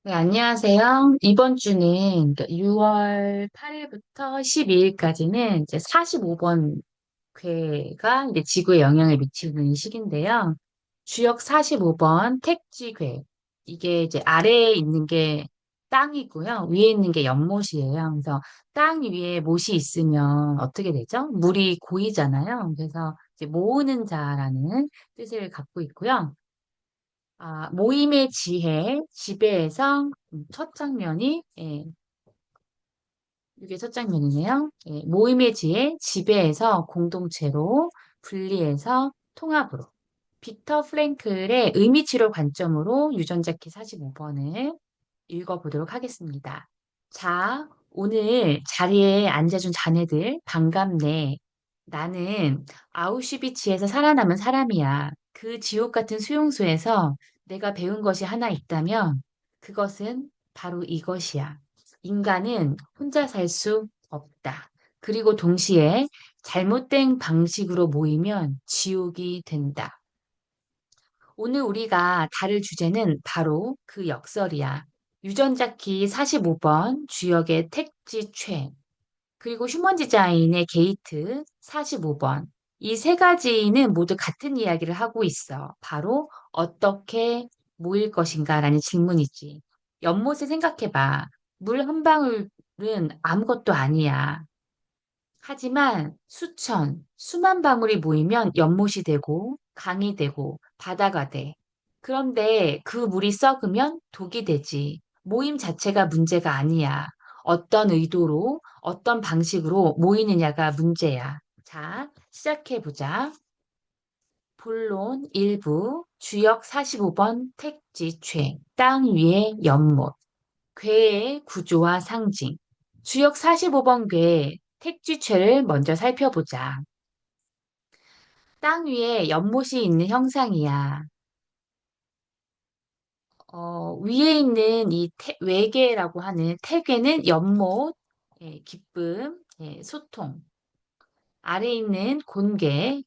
네, 안녕하세요. 이번 주는 6월 8일부터 12일까지는 이제 45번 궤가 이제 지구에 영향을 미치는 시기인데요. 주역 45번 택지궤. 이게 이제 아래에 있는 게 땅이고요. 위에 있는 게 연못이에요. 그래서 땅 위에 못이 있으면 어떻게 되죠? 물이 고이잖아요. 그래서 이제 모으는 자라는 뜻을 갖고 있고요. 모임의 지혜, 지배에서 첫 장면이, 이게 첫 장면이네요. 모임의 지혜, 지배에서 공동체로, 분리해서 통합으로. 빅터 프랭클의 의미치료 관점으로 유전자 키 45번을 읽어보도록 하겠습니다. 자, 오늘 자리에 앉아준 자네들 반갑네. 나는 아우슈비츠에서 살아남은 사람이야. 그 지옥 같은 수용소에서 내가 배운 것이 하나 있다면 그것은 바로 이것이야. 인간은 혼자 살 수 없다. 그리고 동시에 잘못된 방식으로 모이면 지옥이 된다. 오늘 우리가 다룰 주제는 바로 그 역설이야. 유전자 키 45번, 주역의 택지 최, 그리고 휴먼 디자인의 게이트 45번. 이 세 가지는 모두 같은 이야기를 하고 있어. 바로 어떻게 모일 것인가라는 질문이지. 연못을 생각해봐. 물 한 방울은 아무것도 아니야. 하지만 수만 방울이 모이면 연못이 되고, 강이 되고, 바다가 돼. 그런데 그 물이 썩으면 독이 되지. 모임 자체가 문제가 아니야. 어떤 의도로, 어떤 방식으로 모이느냐가 문제야. 자, 시작해보자. 본론 1부, 주역 45번 택지최, 땅 위의 연못. 괴의 구조와 상징. 주역 45번 괴 택지체를 먼저 살펴보자. 땅 위에 연못이 있는 형상이야. 위에 있는 이 외계라고 하는 태괴는 연못, 기쁨, 소통. 아래 있는 곤괴,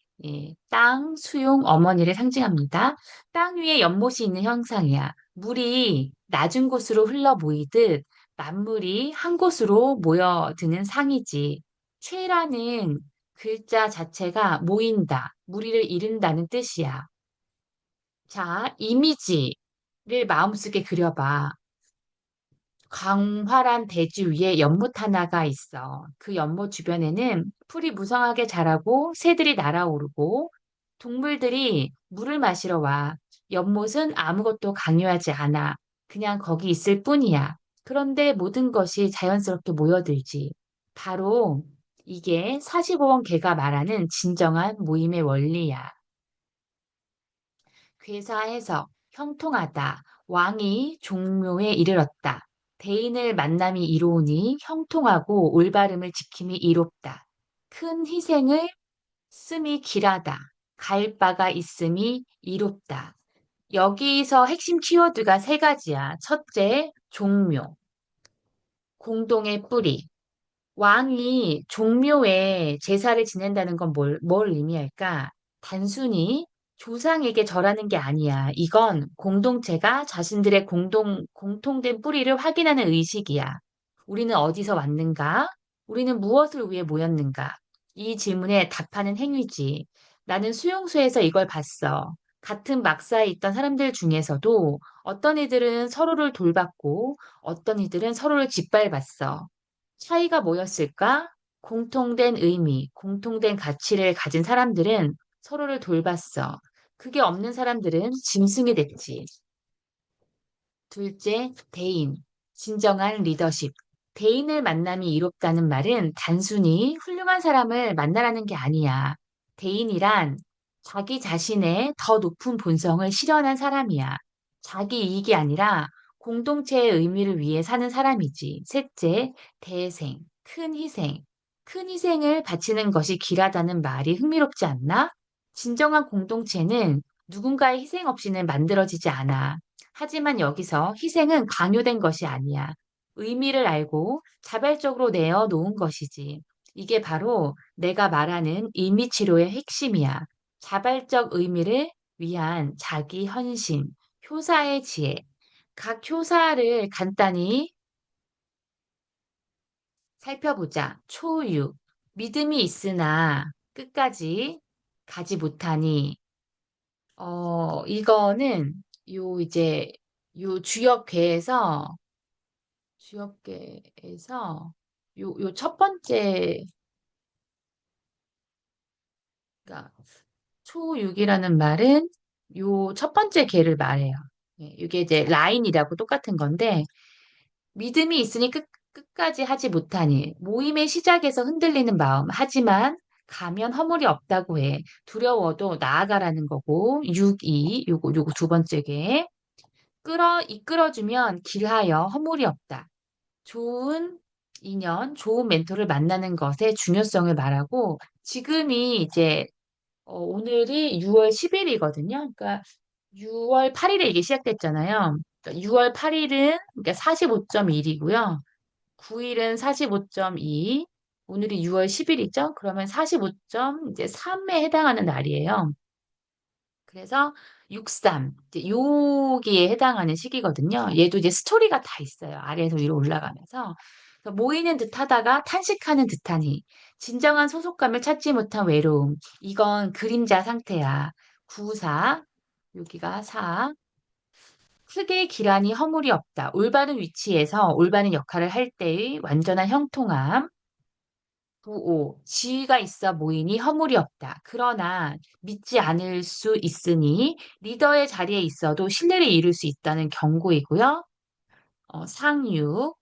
땅, 수용, 어머니를 상징합니다. 땅 위에 연못이 있는 형상이야. 물이 낮은 곳으로 흘러 모이듯 만물이 한 곳으로 모여드는 상이지. 최라는 글자 자체가 모인다, 무리를 이룬다는 뜻이야. 자, 이미지를 마음속에 그려봐. 광활한 대지 위에 연못 하나가 있어. 그 연못 주변에는 풀이 무성하게 자라고 새들이 날아오르고 동물들이 물을 마시러 와. 연못은 아무것도 강요하지 않아. 그냥 거기 있을 뿐이야. 그런데 모든 것이 자연스럽게 모여들지. 바로 이게 45번 개가 말하는 진정한 모임의 원리야. 괴사 해석, 형통하다. 왕이 종묘에 이르렀다. 대인을 만남이 이로우니 형통하고 올바름을 지킴이 이롭다. 큰 희생을 씀이 길하다. 갈 바가 있음이 이롭다. 여기서 핵심 키워드가 세 가지야. 첫째, 종묘. 공동의 뿌리. 왕이 종묘에 제사를 지낸다는 건 뭘 의미할까? 단순히 조상에게 절하는 게 아니야. 이건 공동체가 자신들의 공통된 뿌리를 확인하는 의식이야. 우리는 어디서 왔는가? 우리는 무엇을 위해 모였는가? 이 질문에 답하는 행위지. 나는 수용소에서 이걸 봤어. 같은 막사에 있던 사람들 중에서도 어떤 이들은 서로를 돌봤고 어떤 이들은 서로를 짓밟았어. 차이가 뭐였을까? 공통된 의미, 공통된 가치를 가진 사람들은 서로를 돌봤어. 그게 없는 사람들은 짐승이 됐지. 둘째, 대인. 진정한 리더십. 대인을 만남이 이롭다는 말은 단순히 훌륭한 사람을 만나라는 게 아니야. 대인이란 자기 자신의 더 높은 본성을 실현한 사람이야. 자기 이익이 아니라 공동체의 의미를 위해 사는 사람이지. 셋째, 대생. 큰 희생. 큰 희생을 바치는 것이 길하다는 말이 흥미롭지 않나? 진정한 공동체는 누군가의 희생 없이는 만들어지지 않아. 하지만 여기서 희생은 강요된 것이 아니야. 의미를 알고 자발적으로 내어 놓은 것이지. 이게 바로 내가 말하는 의미 치료의 핵심이야. 자발적 의미를 위한 자기 헌신, 효사의 지혜. 각 효사를 간단히 살펴보자. 초유. 믿음이 있으나 끝까지 가지 못하니, 이거는 이제 요 주역궤에서 요 첫 번째, 그러니까 초육이라는 말은 요 첫 번째 궤를 말해요. 예, 이게 이제 라인이라고 똑같은 건데, 믿음이 있으니 끝까지 하지 못하니 모임의 시작에서 흔들리는 마음. 하지만 가면 허물이 없다고 해. 두려워도 나아가라는 거고. 6이 요거 두 번째게 이끌어주면 길하여 허물이 없다. 좋은 인연, 좋은 멘토를 만나는 것의 중요성을 말하고 지금이 이제 오늘이 6월 10일이거든요. 그러니까 6월 8일에 이게 시작됐잖아요. 그러니까 6월 8일은 그러니까 45.1이고요. 9일은 45.2, 오늘이 6월 10일이죠? 그러면 45.3에 해당하는 날이에요. 그래서 63, 이제 여기에 해당하는 시기거든요. 얘도 이제 스토리가 다 있어요. 아래에서 위로 올라가면서. 그래서 모이는 듯 하다가 탄식하는 듯하니, 진정한 소속감을 찾지 못한 외로움. 이건 그림자 상태야. 94, 여기가 4, 크게 기란이 허물이 없다. 올바른 위치에서 올바른 역할을 할 때의 완전한 형통함. 95. 지위가 있어 모이니 허물이 없다. 그러나 믿지 않을 수 있으니 리더의 자리에 있어도 신뢰를 이룰 수 있다는 경고이고요. 상유.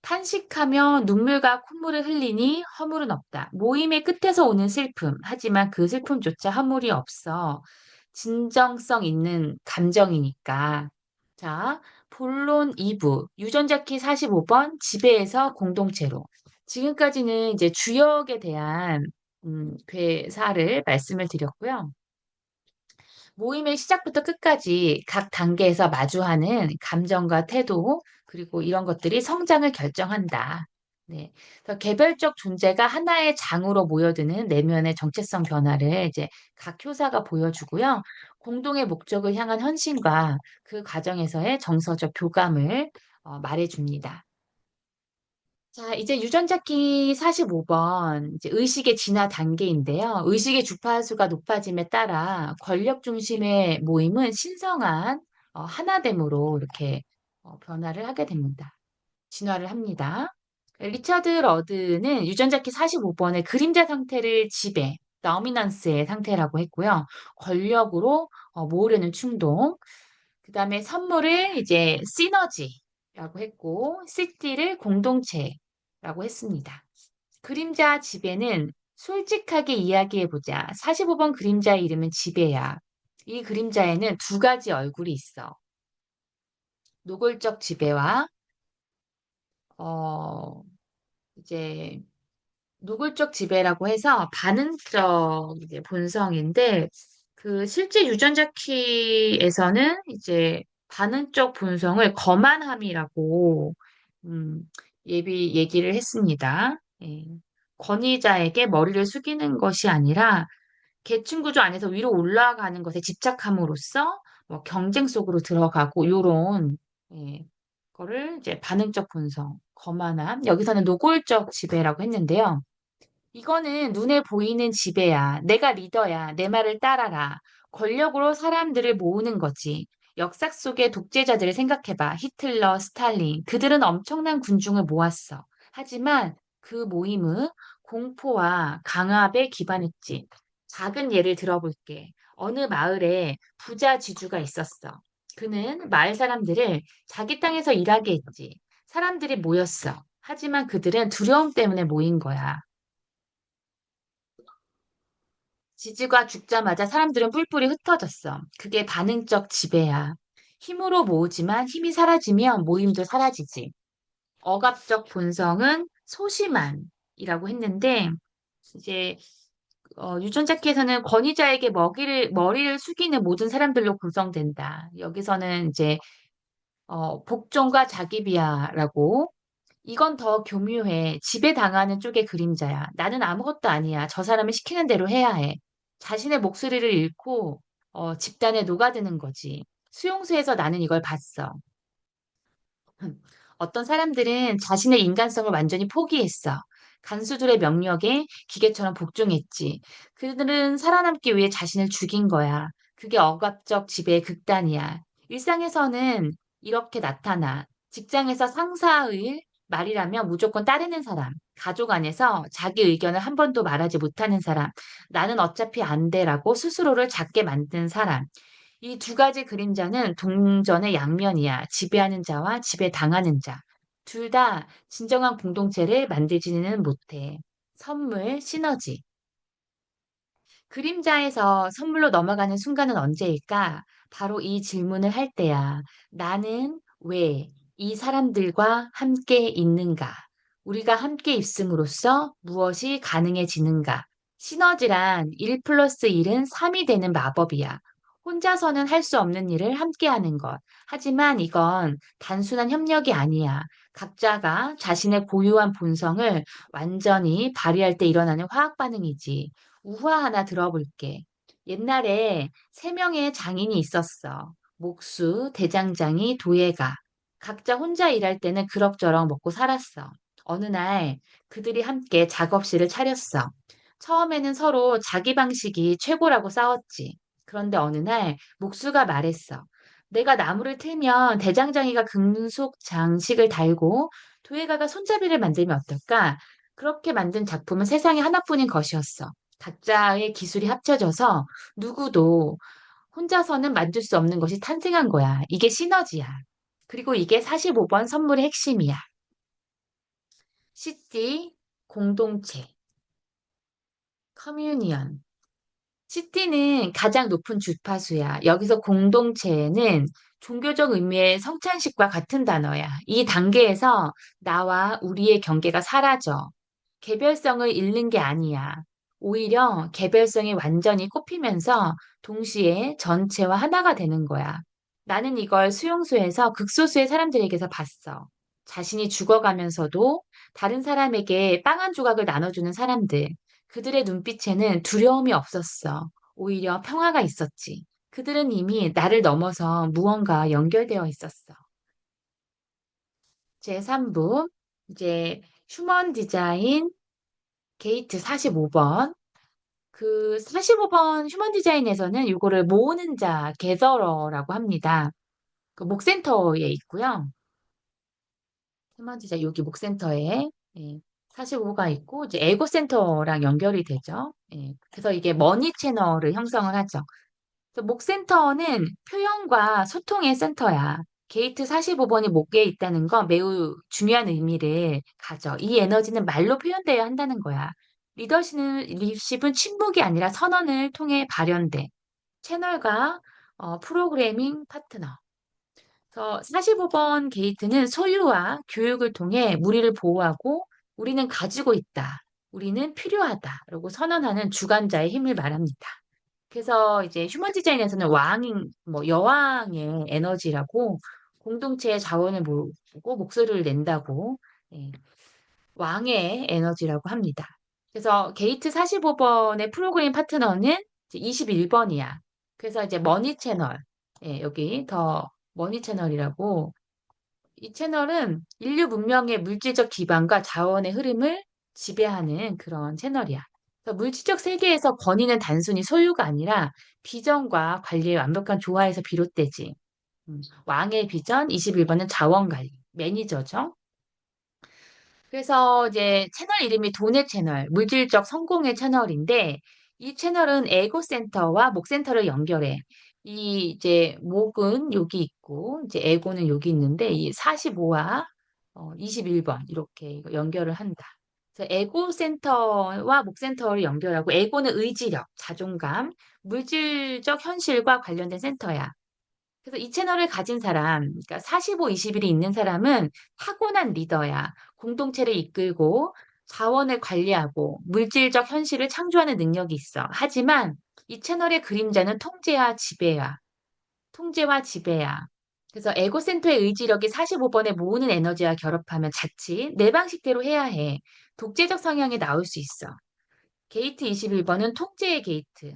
탄식하며 눈물과 콧물을 흘리니 허물은 없다. 모임의 끝에서 오는 슬픔. 하지만 그 슬픔조차 허물이 없어. 진정성 있는 감정이니까. 자, 본론 2부. 유전자 키 45번 지배에서 공동체로. 지금까지는 이제 주역에 대한 괴사를 말씀을 드렸고요. 모임의 시작부터 끝까지 각 단계에서 마주하는 감정과 태도, 그리고 이런 것들이 성장을 결정한다. 네. 그래서 개별적 존재가 하나의 장으로 모여드는 내면의 정체성 변화를 이제 각 효사가 보여주고요. 공동의 목적을 향한 헌신과 그 과정에서의 정서적 교감을 말해줍니다. 자, 이제 유전자키 45번, 이제 의식의 진화 단계인데요. 의식의 주파수가 높아짐에 따라 권력 중심의 모임은 신성한 하나됨으로 이렇게 변화를 하게 됩니다. 진화를 합니다. 리차드 러드는 유전자키 45번의 그림자 상태를 지배, 더미넌스의 상태라고 했고요. 권력으로 모으려는 충동, 그 다음에 선물을 이제 시너지라고 했고, 시티를 공동체라고 했습니다. 그림자 지배는 솔직하게 이야기해보자. 45번 그림자의 이름은 지배야. 이 그림자에는 두 가지 얼굴이 있어. 노골적 지배와, 어, 이제, 노골적 지배라고 해서 반응적 이제 본성인데, 그 실제 유전자 키에서는 이제 반응적 본성을 거만함이라고 음, 얘기를 했습니다. 예. 권위자에게 머리를 숙이는 것이 아니라 계층 구조 안에서 위로 올라가는 것에 집착함으로써 뭐 경쟁 속으로 들어가고 요런 예, 거를 이제 반응적 본성, 거만함. 여기서는 노골적 지배라고 했는데요. 이거는 눈에 보이는 지배야. 내가 리더야. 내 말을 따라라. 권력으로 사람들을 모으는 거지. 역사 속의 독재자들을 생각해봐. 히틀러, 스탈린. 그들은 엄청난 군중을 모았어. 하지만 그 모임은 공포와 강압에 기반했지. 작은 예를 들어볼게. 어느 마을에 부자 지주가 있었어. 그는 마을 사람들을 자기 땅에서 일하게 했지. 사람들이 모였어. 하지만 그들은 두려움 때문에 모인 거야. 지지가 죽자마자 사람들은 뿔뿔이 흩어졌어. 그게 반응적 지배야. 힘으로 모으지만 힘이 사라지면 모임도 사라지지. 억압적 본성은 소심한이라고 했는데 이제 유전자키에서는 권위자에게 머리를 숙이는 모든 사람들로 구성된다. 여기서는 이제 복종과 자기 비하라고 이건 더 교묘해. 지배당하는 쪽의 그림자야. 나는 아무것도 아니야. 저 사람을 시키는 대로 해야 해. 자신의 목소리를 잃고 집단에 녹아드는 거지. 수용소에서 나는 이걸 봤어. 어떤 사람들은 자신의 인간성을 완전히 포기했어. 간수들의 명령에 기계처럼 복종했지. 그들은 살아남기 위해 자신을 죽인 거야. 그게 억압적 지배의 극단이야. 일상에서는 이렇게 나타나. 직장에서 상사의 말이라면 무조건 따르는 사람. 가족 안에서 자기 의견을 한 번도 말하지 못하는 사람. 나는 어차피 안 돼라고 스스로를 작게 만든 사람. 이 두 가지 그림자는 동전의 양면이야. 지배하는 자와 지배당하는 자. 둘 다 진정한 공동체를 만들지는 못해. 선물, 시너지. 그림자에서 선물로 넘어가는 순간은 언제일까? 바로 이 질문을 할 때야. 나는 왜 이 사람들과 함께 있는가? 우리가 함께 있음으로써 무엇이 가능해지는가? 시너지란 1 플러스 1은 3이 되는 마법이야. 혼자서는 할 수 없는 일을 함께 하는 것. 하지만 이건 단순한 협력이 아니야. 각자가 자신의 고유한 본성을 완전히 발휘할 때 일어나는 화학 반응이지. 우화 하나 들어볼게. 옛날에 세 명의 장인이 있었어. 목수, 대장장이, 도예가. 각자 혼자 일할 때는 그럭저럭 먹고 살았어. 어느 날 그들이 함께 작업실을 차렸어. 처음에는 서로 자기 방식이 최고라고 싸웠지. 그런데 어느 날 목수가 말했어. 내가 나무를 틀면 대장장이가 금속 장식을 달고 도예가가 손잡이를 만들면 어떨까? 그렇게 만든 작품은 세상에 하나뿐인 것이었어. 각자의 기술이 합쳐져서 누구도 혼자서는 만들 수 없는 것이 탄생한 거야. 이게 시너지야. 그리고 이게 45번 선물의 핵심이야. 시티, 공동체, 커뮤니언. 시티는 가장 높은 주파수야. 여기서 공동체는 종교적 의미의 성찬식과 같은 단어야. 이 단계에서 나와 우리의 경계가 사라져. 개별성을 잃는 게 아니야. 오히려 개별성이 완전히 꼽히면서 동시에 전체와 하나가 되는 거야. 나는 이걸 수용소에서 극소수의 사람들에게서 봤어. 자신이 죽어가면서도 다른 사람에게 빵 한 조각을 나눠주는 사람들. 그들의 눈빛에는 두려움이 없었어. 오히려 평화가 있었지. 그들은 이미 나를 넘어서 무언가 연결되어 있었어. 제3부, 이제 휴먼 디자인 게이트 45번. 그 45번 휴먼 디자인에서는 이거를 모으는 자, 게더러라고 합니다. 그 목센터에 있고요. 휴먼 디자인 여기 목센터에 45가 있고 이제 에고 센터랑 연결이 되죠. 그래서 이게 머니 채널을 형성을 하죠. 그래서 목센터는 표현과 소통의 센터야. 게이트 45번이 목에 있다는 건 매우 중요한 의미를 가져. 이 에너지는 말로 표현되어야 한다는 거야. 리더십은 침묵이 아니라 선언을 통해 발현돼. 채널과 프로그래밍 파트너. 그래서 45번 게이트는 소유와 교육을 통해 우리를 보호하고 우리는 가지고 있다. 우리는 필요하다. 라고 선언하는 주관자의 힘을 말합니다. 그래서 이제 휴먼 디자인에서는 뭐 여왕의 에너지라고 공동체의 자원을 모으고 목소리를 낸다고 예, 왕의 에너지라고 합니다. 그래서 게이트 45번의 프로그램 파트너는 21번이야. 그래서 이제 머니 채널, 여기 더 머니 채널이라고 이 채널은 인류 문명의 물질적 기반과 자원의 흐름을 지배하는 그런 채널이야. 그래서 물질적 세계에서 권위는 단순히 소유가 아니라 비전과 관리의 완벽한 조화에서 비롯되지. 왕의 비전, 21번은 자원 관리, 매니저죠. 그래서 이제 채널 이름이 돈의 채널, 물질적 성공의 채널인데 이 채널은 에고 센터와 목 센터를 연결해. 이 이제 목은 여기 있고 이제 에고는 여기 있는데 이 45와 21번 이렇게 이거 연결을 한다. 그래서 에고 센터와 목 센터를 연결하고 에고는 의지력, 자존감, 물질적 현실과 관련된 센터야. 그래서 이 채널을 가진 사람, 그러니까 45, 21이 있는 사람은 타고난 리더야. 공동체를 이끌고 자원을 관리하고 물질적 현실을 창조하는 능력이 있어. 하지만 이 채널의 그림자는 통제와 지배야. 통제와 지배야. 그래서 에고센터의 의지력이 45번에 모으는 에너지와 결합하면 자칫 내 방식대로 해야 해. 독재적 성향이 나올 수 있어. 게이트 21번은 통제의 게이트.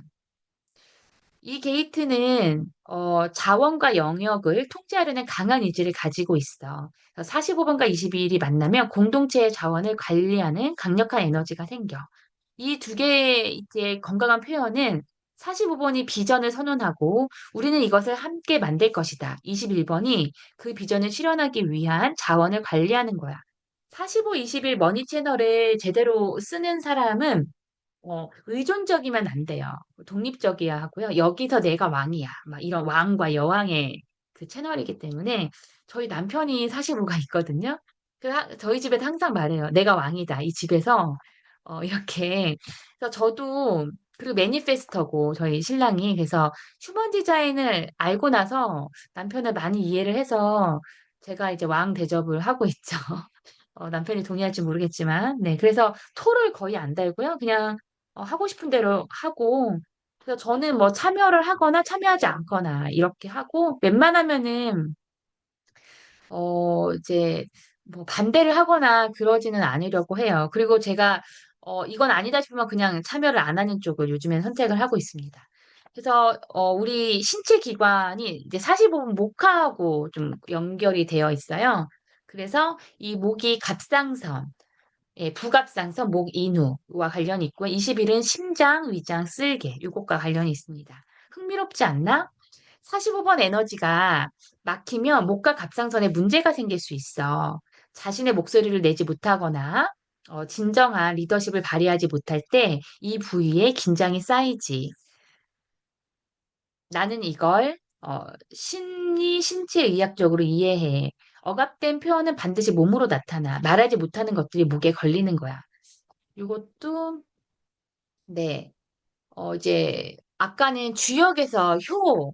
이 게이트는 자원과 영역을 통제하려는 강한 의지를 가지고 있어. 45번과 22일이 만나면 공동체의 자원을 관리하는 강력한 에너지가 생겨. 이 두 개의 이제 건강한 표현은 45번이 비전을 선언하고 우리는 이것을 함께 만들 것이다. 21번이 그 비전을 실현하기 위한 자원을 관리하는 거야. 45, 21 머니 채널을 제대로 쓰는 사람은 의존적이면 안 돼요. 독립적이어야 하고요. 여기서 내가 왕이야. 막 이런 왕과 여왕의 그 채널이기 때문에 저희 남편이 45가 있거든요. 저희 집에서 항상 말해요. 내가 왕이다. 이 집에서 이렇게. 그래서 저도 그리고 매니페스터고 저희 신랑이 그래서 휴먼 디자인을 알고 나서 남편을 많이 이해를 해서 제가 이제 왕 대접을 하고 있죠. 남편이 동의할지 모르겠지만, 네. 그래서 토를 거의 안 달고요. 그냥 하고 싶은 대로 하고, 그래서 저는 뭐 참여를 하거나 참여하지 않거나 이렇게 하고, 웬만하면은, 이제 뭐 반대를 하거나 그러지는 않으려고 해요. 그리고 제가, 이건 아니다 싶으면 그냥 참여를 안 하는 쪽을 요즘엔 선택을 하고 있습니다. 그래서, 우리 신체 기관이 이제 45분 목하고 좀 연결이 되어 있어요. 그래서 이 목이 갑상선, 예, 부갑상선, 목 인후와 관련이 있고 20일은 심장, 위장, 쓸개 이것과 관련이 있습니다. 흥미롭지 않나? 45번 에너지가 막히면 목과 갑상선에 문제가 생길 수 있어. 자신의 목소리를 내지 못하거나 진정한 리더십을 발휘하지 못할 때 이 부위에 긴장이 쌓이지. 나는 이걸 심리 신체 의학적으로 이해해. 억압된 표현은 반드시 몸으로 나타나. 말하지 못하는 것들이 목에 걸리는 거야. 이것도 네. 이제 아까는 주역에서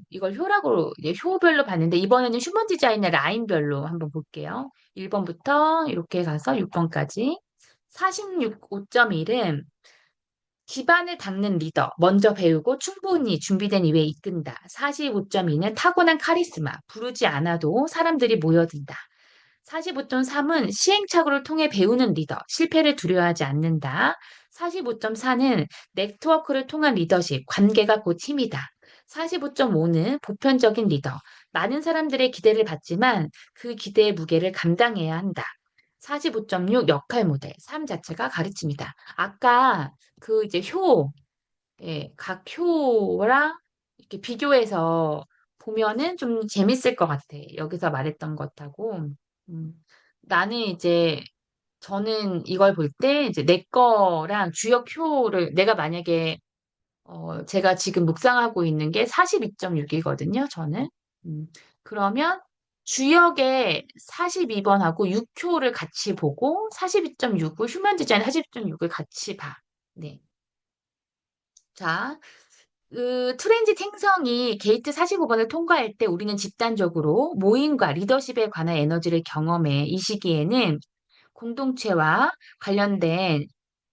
이걸 효라고 이제 효별로 봤는데 이번에는 휴먼 디자인의 라인별로 한번 볼게요. 1번부터 이렇게 가서 6번까지. 46 5.1은 기반을 닦는 리더, 먼저 배우고 충분히 준비된 이후에 이끈다. 45.2는 타고난 카리스마, 부르지 않아도 사람들이 모여든다. 45.3은 시행착오를 통해 배우는 리더, 실패를 두려워하지 않는다. 45.4는 네트워크를 통한 리더십, 관계가 곧 힘이다. 45.5는 보편적인 리더, 많은 사람들의 기대를 받지만 그 기대의 무게를 감당해야 한다. 45.6 역할 모델, 삶 자체가 가르침이다. 아까 그 이제 예, 각 효랑 이렇게 비교해서 보면은 좀 재밌을 것 같아. 여기서 말했던 것하고. 음, 나는 이제 저는 이걸 볼 때 이제 내 거랑 주역 효를 내가 만약에 제가 지금 묵상하고 있는 게 42.6이거든요, 저는. 음, 그러면 주역의 42번하고 6효를 같이 보고 42.6을 휴먼 디자인 42.6을 같이 봐. 네. 자, 그 트렌지 행성이 게이트 45번을 통과할 때 우리는 집단적으로 모임과 리더십에 관한 에너지를 경험해. 이 시기에는 공동체와 관련된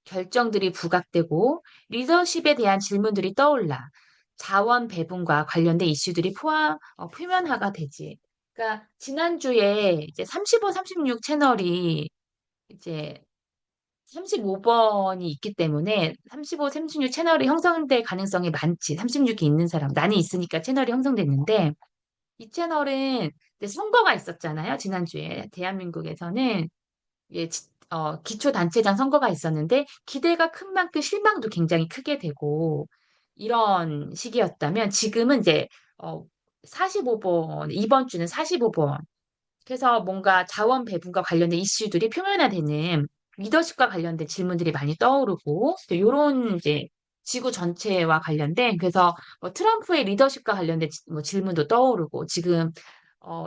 결정들이 부각되고 리더십에 대한 질문들이 떠올라. 자원 배분과 관련된 이슈들이 표면화가 되지. 그러니까 지난주에 이제 35, 36 채널이 이제 35번이 있기 때문에 35, 36 채널이 형성될 가능성이 많지. 36이 있는 사람. 나는 있으니까 채널이 형성됐는데 이 채널은 이제 선거가 있었잖아요. 지난주에 대한민국에서는 기초단체장 선거가 있었는데 기대가 큰 만큼 실망도 굉장히 크게 되고 이런 시기였다면 지금은 이제 45번, 이번 주는 45번. 그래서 뭔가 자원 배분과 관련된 이슈들이 표면화되는 리더십과 관련된 질문들이 많이 떠오르고 이런 이제 지구 전체와 관련된 그래서 뭐 트럼프의 리더십과 관련된 뭐 질문도 떠오르고 지금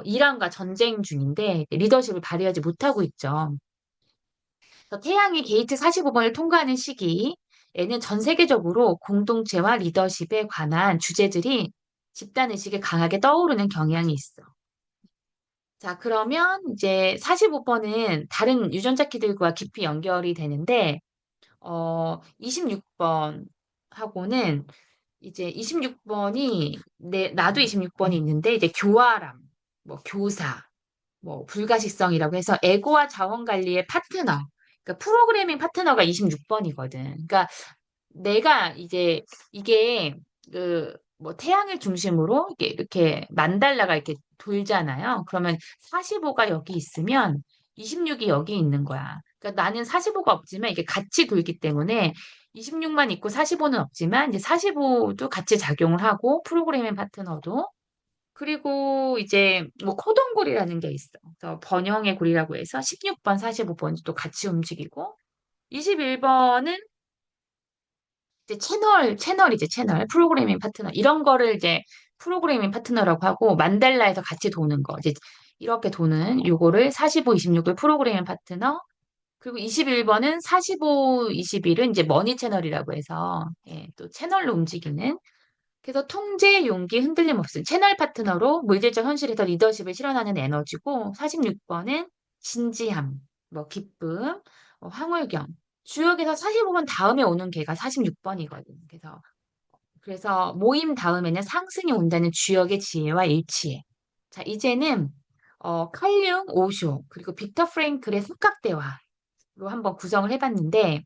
이란과 전쟁 중인데 리더십을 발휘하지 못하고 있죠. 그래서 태양이 게이트 45번을 통과하는 시기에는 전 세계적으로 공동체와 리더십에 관한 주제들이 집단의식에 강하게 떠오르는 경향이 있어. 자, 그러면 이제 45번은 다른 유전자 키들과 깊이 연결이 되는데, 26번 하고는 이제 26번이, 나도 26번이 있는데, 이제 교활함, 뭐 교사, 뭐 불가식성이라고 해서 에고와 자원 관리의 파트너, 그러니까 프로그래밍 파트너가 26번이거든. 그러니까 내가 이제 이게 그 뭐 태양을 중심으로 이렇게 만달라가 이렇게 돌잖아요. 그러면 45가 여기 있으면 26이 여기 있는 거야. 그러니까 나는 45가 없지만 이게 같이 돌기 때문에 26만 있고 45는 없지만 이제 45도 같이 작용을 하고 프로그래밍 파트너도 그리고 이제 뭐 코동골이라는 게 있어. 그래서 번영의 골이라고 해서 16번, 45번이 또 같이 움직이고 21번은 이제 채널이제 채널, 프로그래밍 파트너. 이런 거를 이제 프로그래밍 파트너라고 하고, 만델라에서 같이 도는 거. 이제 이렇게 도는 요거를 45, 26을 프로그래밍 파트너. 그리고 21번은 45, 21은 이제 머니 채널이라고 해서, 예, 또 채널로 움직이는. 그래서 통제, 용기, 흔들림 없음. 채널 파트너로 물질적 현실에서 리더십을 실현하는 에너지고, 46번은 진지함, 뭐 기쁨, 황홀경. 주역에서 45번 다음에 오는 개가 46번이거든. 그래서 모임 다음에는 상승이 온다는 주역의 지혜와 일치해. 자, 이제는 칼 융, 오쇼, 그리고 빅터 프랭클의 삼각대화로 한번 구성을 해봤는데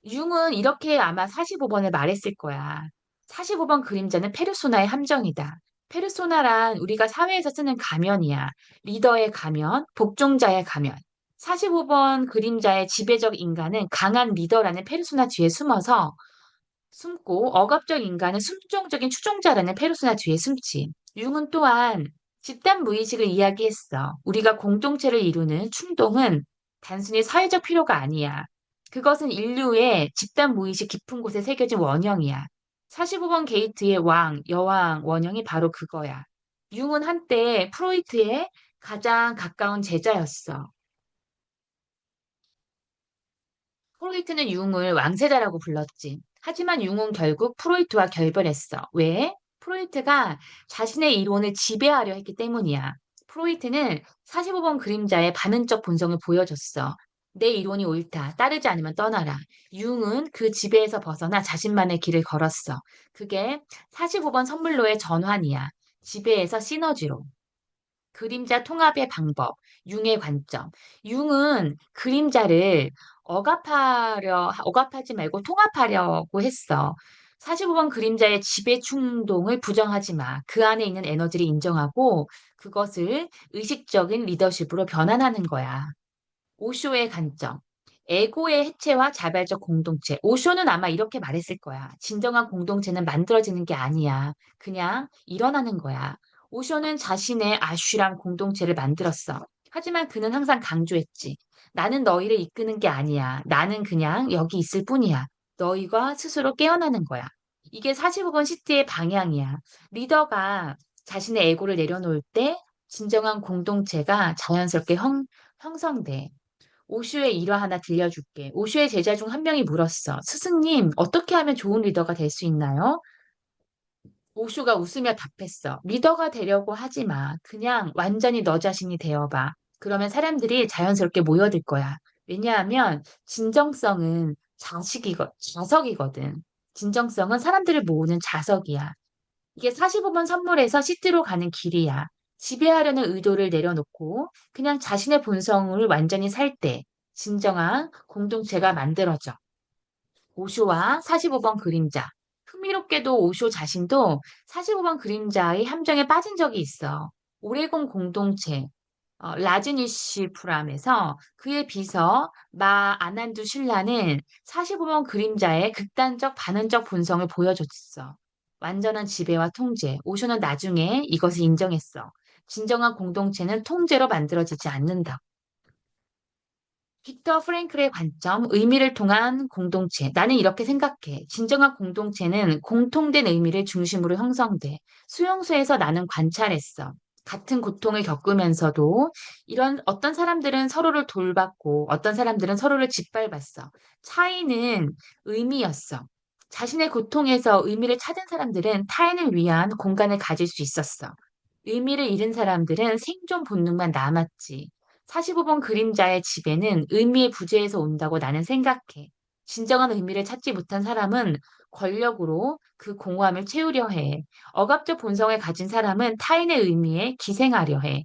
융은 이렇게 아마 45번을 말했을 거야. 45번 그림자는 페르소나의 함정이다. 페르소나란 우리가 사회에서 쓰는 가면이야. 리더의 가면, 복종자의 가면. 45번 그림자의 지배적 인간은 강한 리더라는 페르소나 뒤에 숨고 억압적 인간은 순종적인 추종자라는 페르소나 뒤에 숨지. 융은 또한 집단 무의식을 이야기했어. 우리가 공동체를 이루는 충동은 단순히 사회적 필요가 아니야. 그것은 인류의 집단 무의식 깊은 곳에 새겨진 원형이야. 45번 게이트의 왕, 여왕 원형이 바로 그거야. 융은 한때 프로이트의 가장 가까운 제자였어. 프로이트는 융을 왕세자라고 불렀지. 하지만 융은 결국 프로이트와 결별했어. 왜? 프로이트가 자신의 이론을 지배하려 했기 때문이야. 프로이트는 45번 그림자의 반은적 본성을 보여줬어. 내 이론이 옳다. 따르지 않으면 떠나라. 융은 그 지배에서 벗어나 자신만의 길을 걸었어. 그게 45번 선물로의 전환이야. 지배에서 시너지로. 그림자 통합의 방법, 융의 관점. 융은 그림자를 억압하지 말고 통합하려고 했어. 45번 그림자의 지배 충동을 부정하지 마. 그 안에 있는 에너지를 인정하고 그것을 의식적인 리더십으로 변환하는 거야. 오쇼의 관점. 에고의 해체와 자발적 공동체. 오쇼는 아마 이렇게 말했을 거야. 진정한 공동체는 만들어지는 게 아니야. 그냥 일어나는 거야. 오쇼는 자신의 아쉬란 공동체를 만들었어. 하지만 그는 항상 강조했지. 나는 너희를 이끄는 게 아니야. 나는 그냥 여기 있을 뿐이야. 너희가 스스로 깨어나는 거야. 이게 45번 시티의 방향이야. 리더가 자신의 에고를 내려놓을 때 진정한 공동체가 자연스럽게 형성돼. 오슈의 일화 하나 들려줄게. 오슈의 제자 중 한 명이 물었어. 스승님, 어떻게 하면 좋은 리더가 될 수 있나요? 오슈가 웃으며 답했어. 리더가 되려고 하지 마. 그냥 완전히 너 자신이 되어봐. 그러면 사람들이 자연스럽게 모여들 거야. 왜냐하면 진정성은 자석이거든. 진정성은 사람들을 모으는 자석이야. 이게 45번 선물에서 시티로 가는 길이야. 지배하려는 의도를 내려놓고 그냥 자신의 본성을 완전히 살 때 진정한 공동체가 만들어져. 오쇼와 45번 그림자. 흥미롭게도 오쇼 자신도 45번 그림자의 함정에 빠진 적이 있어. 오레곤 공동체, 라즈니시 프람에서 그의 비서 마 아난두 신라는 45번 그림자의 극단적 반은적 본성을 보여줬어. 완전한 지배와 통제. 오쇼는 나중에 이것을 인정했어. 진정한 공동체는 통제로 만들어지지 않는다. 빅터 프랭클의 관점, 의미를 통한 공동체. 나는 이렇게 생각해. 진정한 공동체는 공통된 의미를 중심으로 형성돼. 수용소에서 나는 관찰했어. 같은 고통을 겪으면서도 이런 어떤 사람들은 서로를 돌봤고 어떤 사람들은 서로를 짓밟았어. 차이는 의미였어. 자신의 고통에서 의미를 찾은 사람들은 타인을 위한 공간을 가질 수 있었어. 의미를 잃은 사람들은 생존 본능만 남았지. 45번 그림자의 지배는 의미의 부재에서 온다고 나는 생각해. 진정한 의미를 찾지 못한 사람은 권력으로 그 공허함을 채우려 해. 억압적 본성을 가진 사람은 타인의 의미에 기생하려 해.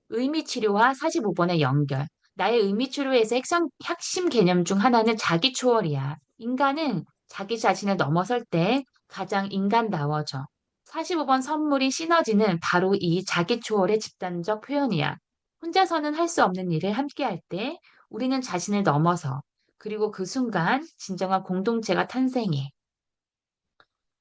의미 치료와 45번의 연결. 나의 의미 치료에서 핵심 개념 중 하나는 자기 초월이야. 인간은 자기 자신을 넘어설 때 가장 인간다워져. 45번 선물인 시너지는 바로 이 자기 초월의 집단적 표현이야. 혼자서는 할 수 없는 일을 함께 할 때 우리는 자신을 넘어서 그리고 그 순간 진정한 공동체가 탄생해.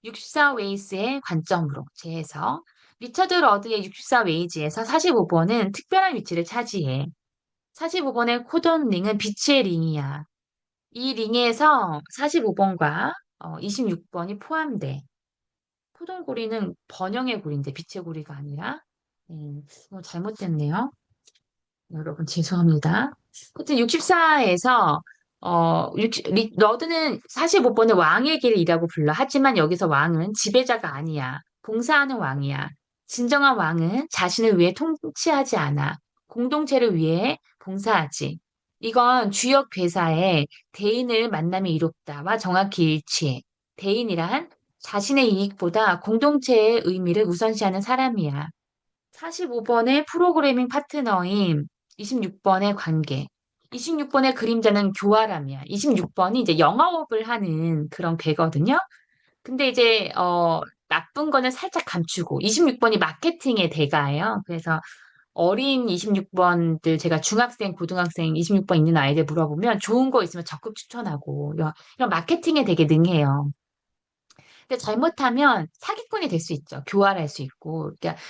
64 웨이스의 관점으로 재해석. 리처드 러드의 64 웨이즈에서 45번은 특별한 위치를 차지해. 45번의 코돈 링은 빛의 링이야. 이 링에서 45번과 26번이 포함돼. 코돈고리는 번영의 고리인데 빛의 고리가 아니라. 잘못됐네요. 여러분 죄송합니다. 하여튼 64에서 러드는 45번을 왕의 길이라고 불러. 하지만 여기서 왕은 지배자가 아니야. 봉사하는 왕이야. 진정한 왕은 자신을 위해 통치하지 않아. 공동체를 위해 봉사하지. 이건 주역 괴사에 대인을 만남이 이롭다와 정확히 일치해. 대인이란 자신의 이익보다 공동체의 의미를 우선시하는 사람이야. 45번의 프로그래밍 파트너인 26번의 관계. 26번의 그림자는 교활함이야. 26번이 이제 영업을 하는 그런 괴거든요. 근데 이제, 나쁜 거는 살짝 감추고, 26번이 마케팅의 대가예요. 그래서 어린 26번들, 제가 중학생, 고등학생 26번 있는 아이들 물어보면 좋은 거 있으면 적극 추천하고, 이런 마케팅에 되게 능해요. 근데 잘못하면 사기꾼이 될 수 있죠. 교활할 수 있고. 그러니까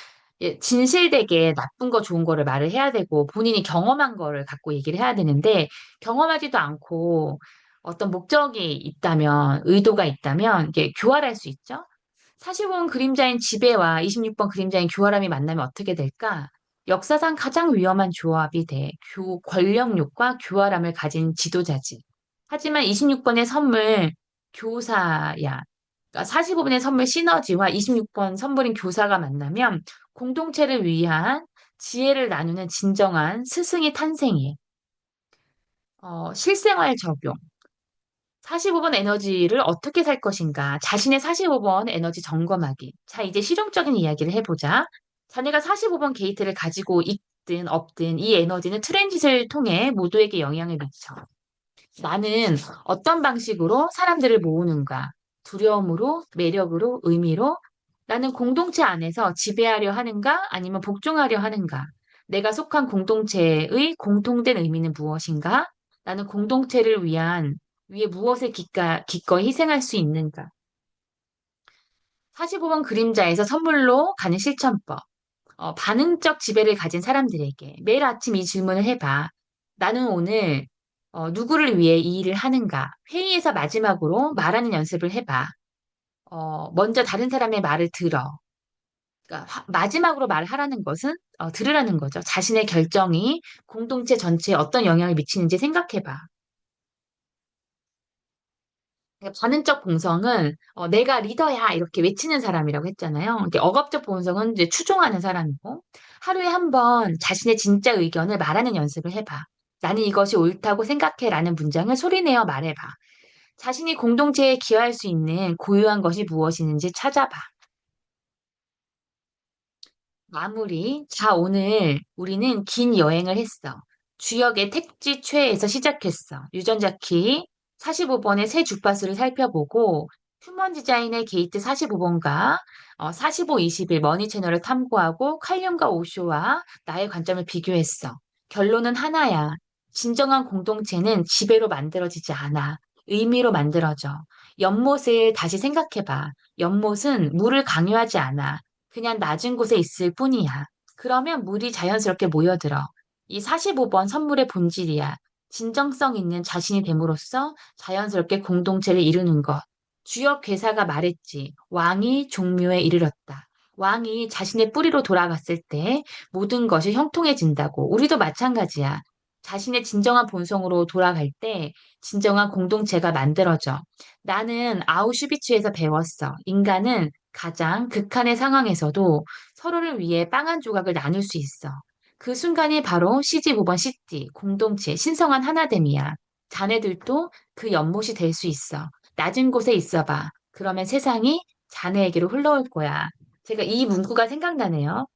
진실되게 나쁜 거 좋은 거를 말을 해야 되고 본인이 경험한 거를 갖고 얘기를 해야 되는데 경험하지도 않고 어떤 목적이 있다면 의도가 있다면 이게 교활할 수 있죠. 45번 그림자인 지배와 26번 그림자인 교활함이 만나면 어떻게 될까? 역사상 가장 위험한 조합이 돼. 권력욕과 교활함을 가진 지도자지. 하지만 26번의 선물 교사야. 그러니까 45번의 선물 시너지와 26번 선물인 교사가 만나면 공동체를 위한 지혜를 나누는 진정한 스승이 탄생해. 실생활 적용. 45번 에너지를 어떻게 살 것인가? 자신의 45번 에너지 점검하기. 자, 이제 실용적인 이야기를 해보자. 자네가 45번 게이트를 가지고 있든 없든 이 에너지는 트랜짓을 통해 모두에게 영향을 미쳐. 나는 어떤 방식으로 사람들을 모으는가? 두려움으로, 매력으로, 의미로? 나는 공동체 안에서 지배하려 하는가? 아니면 복종하려 하는가? 내가 속한 공동체의 공통된 의미는 무엇인가? 나는 공동체를 위해 무엇을 기꺼이 희생할 수 있는가? 45번 그림자에서 선물로 가는 실천법. 반응적 지배를 가진 사람들에게 매일 아침 이 질문을 해봐. 나는 오늘 누구를 위해 이 일을 하는가? 회의에서 마지막으로 말하는 연습을 해봐. 먼저 다른 사람의 말을 들어. 그러니까 마지막으로 말을 하라는 것은 들으라는 거죠. 자신의 결정이 공동체 전체에 어떤 영향을 미치는지 생각해봐. 그러니까 반응적 본성은 내가 리더야 이렇게 외치는 사람이라고 했잖아요. 이게 억압적 본성은 이제 추종하는 사람이고 하루에 한 번 자신의 진짜 의견을 말하는 연습을 해봐. 나는 이것이 옳다고 생각해라는 문장을 소리내어 말해봐. 자신이 공동체에 기여할 수 있는 고유한 것이 무엇이는지 찾아봐. 마무리. 자, 오늘 우리는 긴 여행을 했어. 주역의 택지 최에서 시작했어. 유전자 키 45번의 새 주파수를 살펴보고 휴먼 디자인의 게이트 45번과 45, 21 머니 채널을 탐구하고 칼륨과 오쇼와 나의 관점을 비교했어. 결론은 하나야. 진정한 공동체는 지배로 만들어지지 않아. 의미로 만들어져. 연못을 다시 생각해봐. 연못은 물을 강요하지 않아. 그냥 낮은 곳에 있을 뿐이야. 그러면 물이 자연스럽게 모여들어. 이 45번 선물의 본질이야. 진정성 있는 자신이 됨으로써 자연스럽게 공동체를 이루는 것. 주역 괴사가 말했지. 왕이 종묘에 이르렀다. 왕이 자신의 뿌리로 돌아갔을 때 모든 것이 형통해진다고. 우리도 마찬가지야. 자신의 진정한 본성으로 돌아갈 때 진정한 공동체가 만들어져. 나는 아우슈비츠에서 배웠어. 인간은 가장 극한의 상황에서도 서로를 위해 빵 한 조각을 나눌 수 있어. 그 순간이 바로 CG5번 CT, 공동체, 신성한 하나됨이야. 자네들도 그 연못이 될 수 있어. 낮은 곳에 있어봐. 그러면 세상이 자네에게로 흘러올 거야. 제가 이 문구가 생각나네요.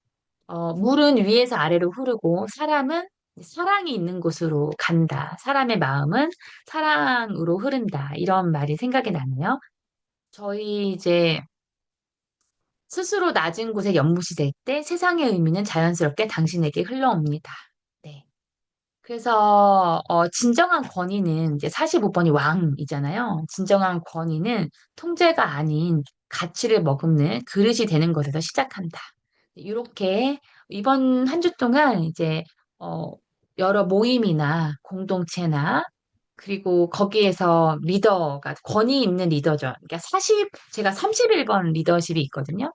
물은 위에서 아래로 흐르고 사람은 사랑이 있는 곳으로 간다. 사람의 마음은 사랑으로 흐른다. 이런 말이 생각이 나네요. 저희 이제 스스로 낮은 곳에 연못이 될 때 세상의 의미는 자연스럽게 당신에게 흘러옵니다. 네. 그래서 진정한 권위는 이제 45번이 왕이잖아요. 진정한 권위는 통제가 아닌 가치를 머금는 그릇이 되는 것에서 시작한다. 이렇게 이번 한 주 동안 이제 어, 여러 모임이나 공동체나 그리고 거기에서 리더가 권위 있는 리더죠. 그러니까 제가 31번 리더십이 있거든요.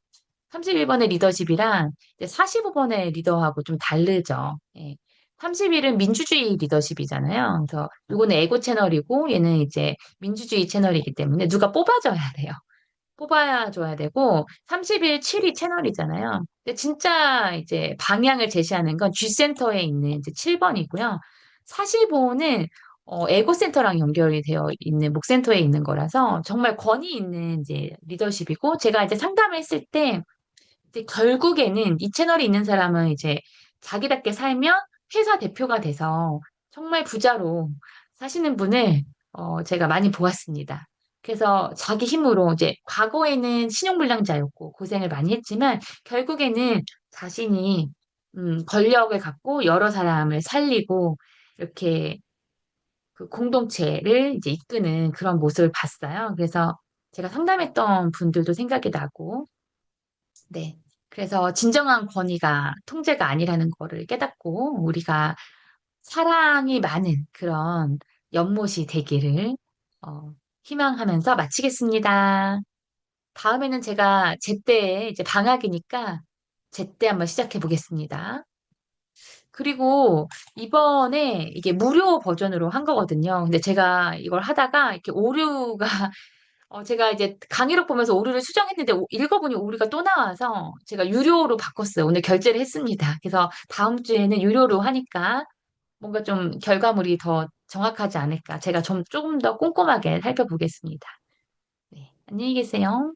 31번의 리더십이랑 이제 45번의 리더하고 좀 다르죠. 예. 30일은 민주주의 리더십이잖아요. 그래서 이거는 에고 채널이고 얘는 이제 민주주의 채널이기 때문에 누가 뽑아줘야 돼요. 뽑아야 줘야 되고 30일 7위 채널이잖아요. 근데 진짜 이제 방향을 제시하는 건 G센터에 있는 이제 7번이고요. 45는 에고센터랑 연결이 되어 있는 목센터에 있는 거라서 정말 권위 있는 이제 리더십이고 제가 이제 상담했을 때 이제 결국에는 이 채널에 있는 사람은 이제 자기답게 살면 회사 대표가 돼서 정말 부자로 사시는 분을 제가 많이 보았습니다. 그래서 자기 힘으로 이제 과거에는 신용불량자였고 고생을 많이 했지만 결국에는 자신이 권력을 갖고 여러 사람을 살리고 이렇게 그 공동체를 이제 이끄는 그런 모습을 봤어요. 그래서 제가 상담했던 분들도 생각이 나고 네. 그래서 진정한 권위가 통제가 아니라는 거를 깨닫고 우리가 사랑이 많은 그런 연못이 되기를 어, 희망하면서 마치겠습니다. 다음에는 제가 제때 이제 방학이니까 제때 한번 시작해 보겠습니다. 그리고 이번에 이게 무료 버전으로 한 거거든요. 근데 제가 이걸 하다가 이렇게 오류가 제가 이제 강의록 보면서 오류를 수정했는데 읽어보니 오류가 또 나와서 제가 유료로 바꿨어요. 오늘 결제를 했습니다. 그래서 다음 주에는 유료로 하니까 뭔가 좀 결과물이 더 정확하지 않을까. 제가 좀 조금 더 꼼꼼하게 살펴보겠습니다. 네, 안녕히 계세요.